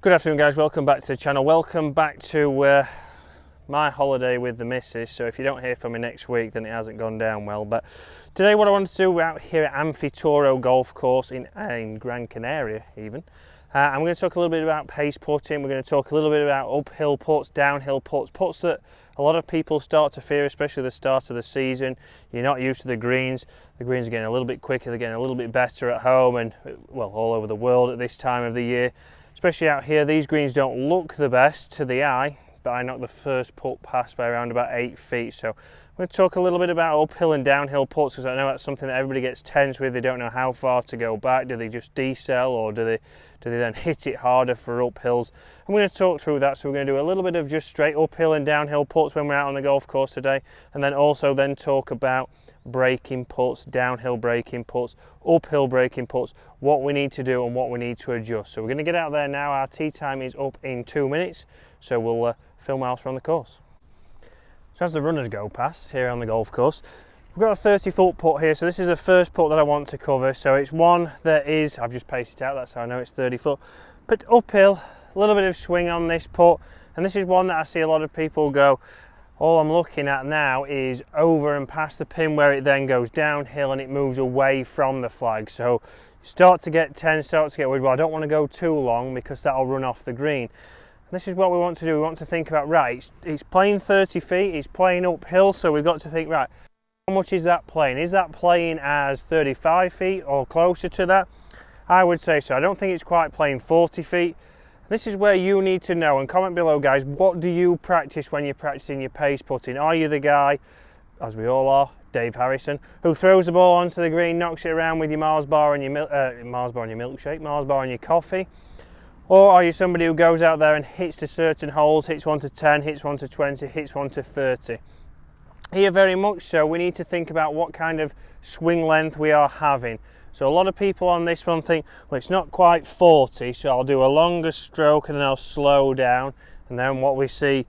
Good afternoon guys, welcome back to the channel. Welcome back to my holiday with the missus. So if you don't hear from me next week, then it hasn't gone down well. But today what I want to do, we're out here at Amphittoro Golf Course in Gran Canaria even. I'm going to talk a little bit about pace putting. We're going to talk a little bit about uphill putts, downhill putts, putts that a lot of people start to fear, especially the start of the season. You're not used to the greens. The greens are getting a little bit quicker, they're getting a little bit better at home and, well, all over the world at this time of the year. Especially out here, these greens don't look the best to the eye, but I knocked the first putt past by around about 8 feet. So I'm going to talk a little bit about uphill and downhill putts, because I know that's something that everybody gets tense with. They don't know how far to go back. Do they just decel, or do they then hit it harder for uphills? I'm going to talk through that. So we're going to do a little bit of just straight uphill and downhill putts when we're out on the golf course today, and then also talk about braking putts, downhill braking putts, uphill braking putts, what we need to do and what we need to adjust. So we're going to get out there now. Our tee time is up in 2 minutes, so we'll film whilst we're on the course. So as the runners go past here on the golf course, we've got a 30-foot putt here. So this is the first putt that I want to cover. So it's one that is, I've just paced it out, that's how I know it's 30 foot. But uphill, a little bit of swing on this putt, and this is one that I see a lot of people go, all I'm looking at now is over and past the pin, where it then goes downhill and it moves away from the flag. So you start to get tense, start to get worried, well, I don't want to go too long because that'll run off the green. And this is what we want to do. We want to think about, right, it's playing 30 feet, it's playing uphill, so we've got to think, right, how much is that playing? Is that playing as 35 feet or closer to that? I would say so. I don't think it's quite playing 40 feet. This is where you need to know, and comment below guys, what do you practice when you're practicing your pace putting? Are you the guy, as we all are, Dave Harrison, who throws the ball onto the green, knocks it around with your Mars bar and your milkshake, Mars bar and your coffee? Or are you somebody who goes out there and hits to certain holes, hits one to 10, hits one to 20, hits one to 30? Here very much so, we need to think about what kind of swing length we are having. So a lot of people on this one think, well, it's not quite 40, so I'll do a longer stroke and then I'll slow down, and then what we see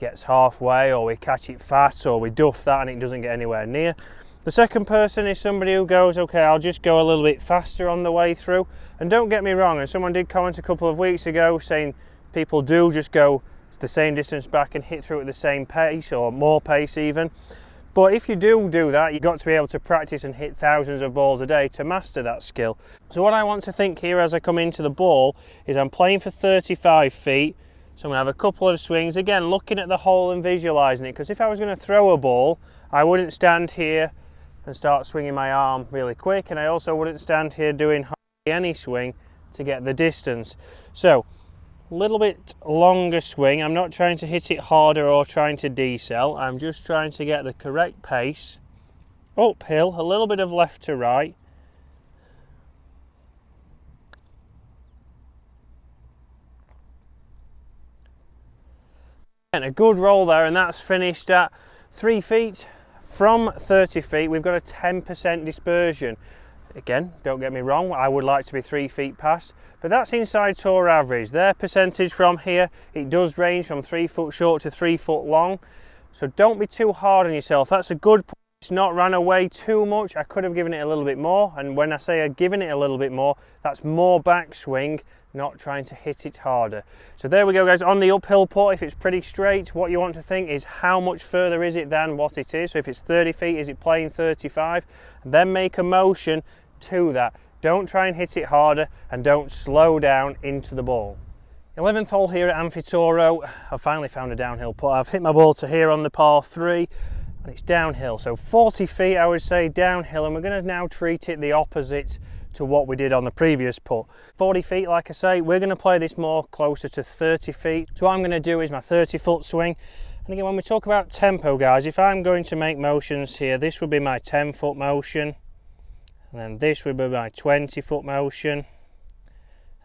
gets halfway, or we catch it fast, or we duff that and it doesn't get anywhere near. The second person is somebody who goes, okay, I'll just go a little bit faster on the way through. And don't get me wrong, and someone did comment a couple of weeks ago saying people do just go the same distance back and hit through at the same pace, or more pace even. But if you do that, you've got to be able to practice and hit thousands of balls a day to master that skill. So what I want to think here as I come into the ball is I'm playing for 35 feet. So I'm going to have a couple of swings, again looking at the hole and visualising it, because if I was going to throw a ball, I wouldn't stand here and start swinging my arm really quick, and I also wouldn't stand here doing hardly any swing to get the distance. So a little bit longer swing. I'm not trying to hit it harder or trying to decel. I'm just trying to get the correct pace. Uphill, a little bit of left to right. And a good roll there, and that's finished at 3 feet. From 30 feet, we've got a 10% dispersion. Again, don't get me wrong, I would like to be 3 feet past, but that's inside tour average. Their percentage from here, it does range from 3 foot short to 3 foot long. So don't be too hard on yourself. That's a good point. It's not run away too much. I could have given it a little bit more, and when I say I've given it a little bit more, that's more backswing, not trying to hit it harder. So there we go guys, on the uphill putt, if it's pretty straight, what you want to think is how much further is it than what it is. So if it's 30 feet, is it playing 35? And then make a motion to that. Don't try and hit it harder, and don't slow down into the ball. 11th hole here at Amphittoro. I've finally found a downhill putt. I've hit my ball to here on the par 3, and it's downhill. So 40 feet I would say downhill, and we're going to now treat it the opposite to what we did on the previous putt. 40 feet, like I say, we're going to play this more closer to 30 feet. So what I'm going to do is my 30-foot swing. And again, when we talk about tempo guys, if I'm going to make motions here, this would be my 10-foot motion, and then this would be my 20-foot motion,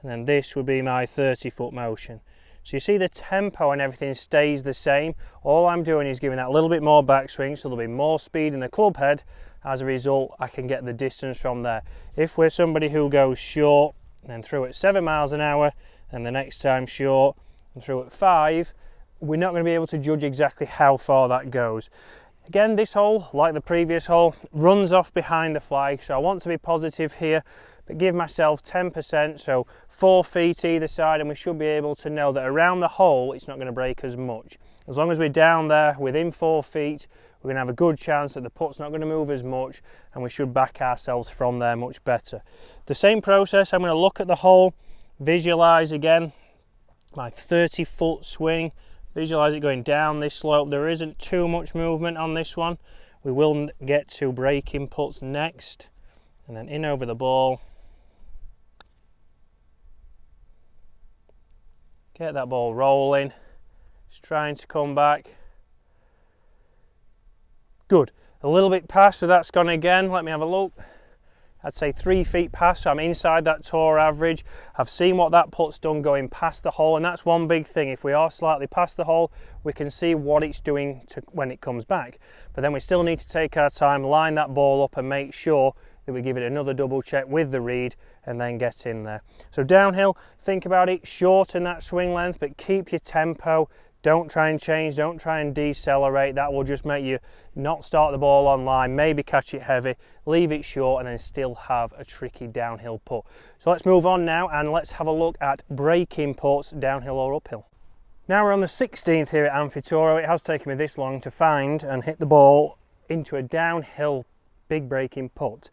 and then this would be my 30-foot motion. So you see the tempo and everything stays the same. All I'm doing is giving that a little bit more backswing, so there'll be more speed in the club head. As a result, I can get the distance from there. If we're somebody who goes short and through at 7 miles an hour, and the next time short and through at 5, we're not going to be able to judge exactly how far that goes. Again, this hole, like the previous hole, runs off behind the flag, so I want to be positive here. but give myself 10%, so 4 feet either side, and we should be able to know that around the hole it's not going to break as much. As long as we're down there within 4 feet, we're going to have a good chance that the putt's not going to move as much, and we should back ourselves from there much better. The same process, I'm going to look at the hole, visualize again my 30-foot swing, visualize it going down this slope. There isn't too much movement on this one. We will get to breaking putts next, and then in over the ball. Get that ball rolling. Just trying to come back. Good. A little bit past, so that's gone again. Let me have a look. I'd say 3 feet past, so I'm inside that tour average. I've seen what that putt's done going past the hole, and that's one big thing. If we are slightly past the hole, we can see what it's doing when it comes back. But then we still need to take our time, line that ball up and make sure that we give it another double check with the reed and then get in there. So downhill, think about it, shorten that swing length, but keep your tempo. Don't try and change, don't try and decelerate. That will just make you not start the ball on line, maybe catch it heavy, leave it short, and then still have a tricky downhill putt. So let's move on now and let's have a look at breaking putts, downhill or uphill. Now we're on the 16th here at Amfitoro. It has taken me this long to find and hit the ball into a downhill big breaking putt.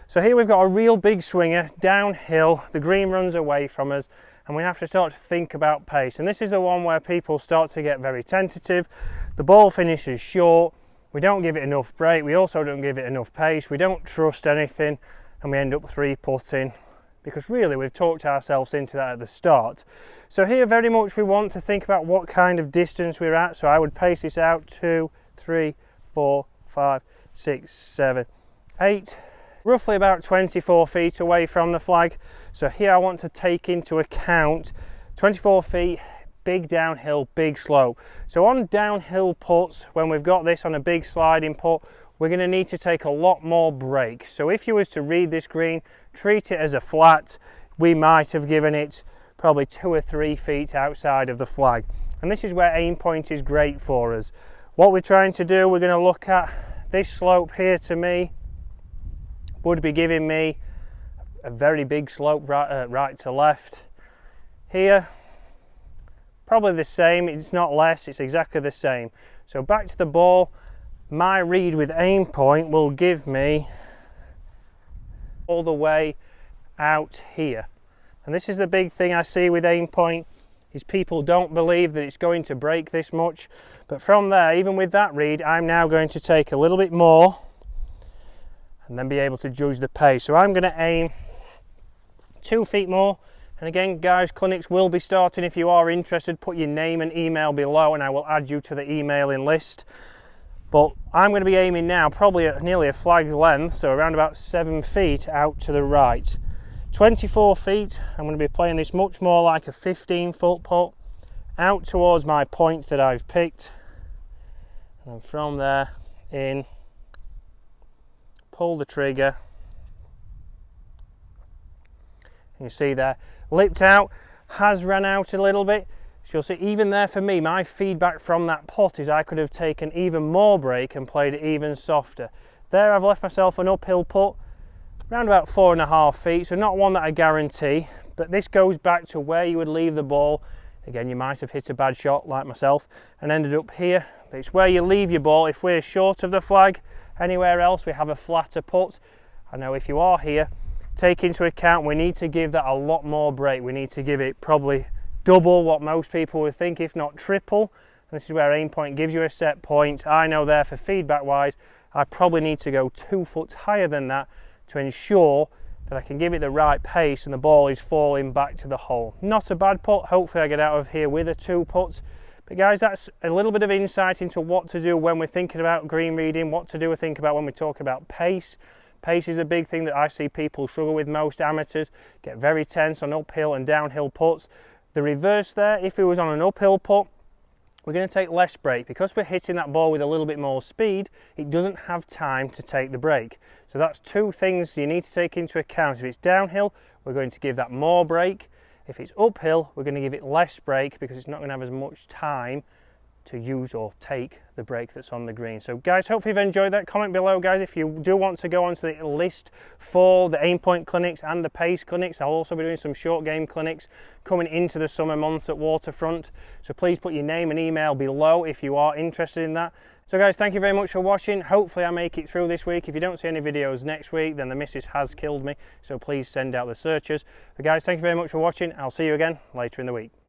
So here we've got a real big swinger, downhill, the green runs away from us, and we have to start to think about pace. And this is the one where people start to get very tentative. The ball finishes short, we don't give it enough break, we also don't give it enough pace, we don't trust anything, and we end up 3-putting, because really we've talked ourselves into that at the start. So here very much we want to think about what kind of distance we're at. So I would pace this out 2, 3, 4, 5, 6, 7, 8, roughly about 24 feet away from the flag. So here I want to take into account 24 feet, big downhill, big slope. So on downhill putts, when we've got this on a big sliding putt, we're going to need to take a lot more break. So if you was to read this green, treat it as a flat, we might have given it probably 2 or 3 feet outside of the flag. And this is where aim point is great for us. What we're trying to do, we're going to look at this slope here. To me, would be giving me a very big slope right to left. Here, probably the same, it's not less, it's exactly the same. So back to the ball, my read with aim point will give me all the way out here. And this is the big thing I see with aim point, is people don't believe that it's going to break this much. But from there, even with that read, I'm now going to take a little bit more and then be able to judge the pace. So I'm going to aim 2 feet more. And again, guys, clinics will be starting. If you are interested, put your name and email below and I will add you to the emailing list. But I'm going to be aiming now probably at nearly a flag's length, so around about 7 feet out to the right. 24 feet, I'm going to be playing this much more like a 15-foot putt out towards my point that I've picked. And from there in, pull the trigger, and you see there, lipped out, has ran out a little bit. So you'll see even there for me, my feedback from that putt is I could have taken even more break and played it even softer. There I've left myself an uphill putt, around about 4.5 feet, so not one that I guarantee, but this goes back to where you would leave the ball. Again, you might have hit a bad shot like myself and ended up here, but it's where you leave your ball. If we're short of the flag, anywhere else we have a flatter putt. I know if you are here, take into account we need to give that a lot more break. We need to give it probably double what most people would think, if not triple. And this is where aim point gives you a set point. I know there for feedback wise, I probably need to go 2 foot higher than that to ensure that I can give it the right pace and the ball is falling back to the hole. Not a bad putt. Hopefully I get out of here with a 2 putt. But guys, that's a little bit of insight into what to do when we're thinking about green reading, what to do or think about when we talk about pace. Pace is a big thing that I see people struggle with. Most amateurs get very tense on uphill and downhill putts. The reverse there, if it was on an uphill putt, we're going to take less break. Because we're hitting that ball with a little bit more speed, it doesn't have time to take the break. So that's 2 things you need to take into account. If it's downhill, we're going to give that more break. If it's uphill, we're going to give it less break because it's not going to have as much time to use or take the break that's on the green. So guys, hopefully you've enjoyed that. Comment below, guys, if you do want to go onto the list for the aim point clinics and the pace clinics. I'll also be doing some short game clinics coming into the summer months at Waterfront, so please put your name and email below if you are interested in that. So guys, thank you very much for watching. Hopefully I make it through this week. If you don't see any videos next week, then the missus has killed me, so please send out the searchers. But guys, thank you very much for watching. I'll see you again later in the week.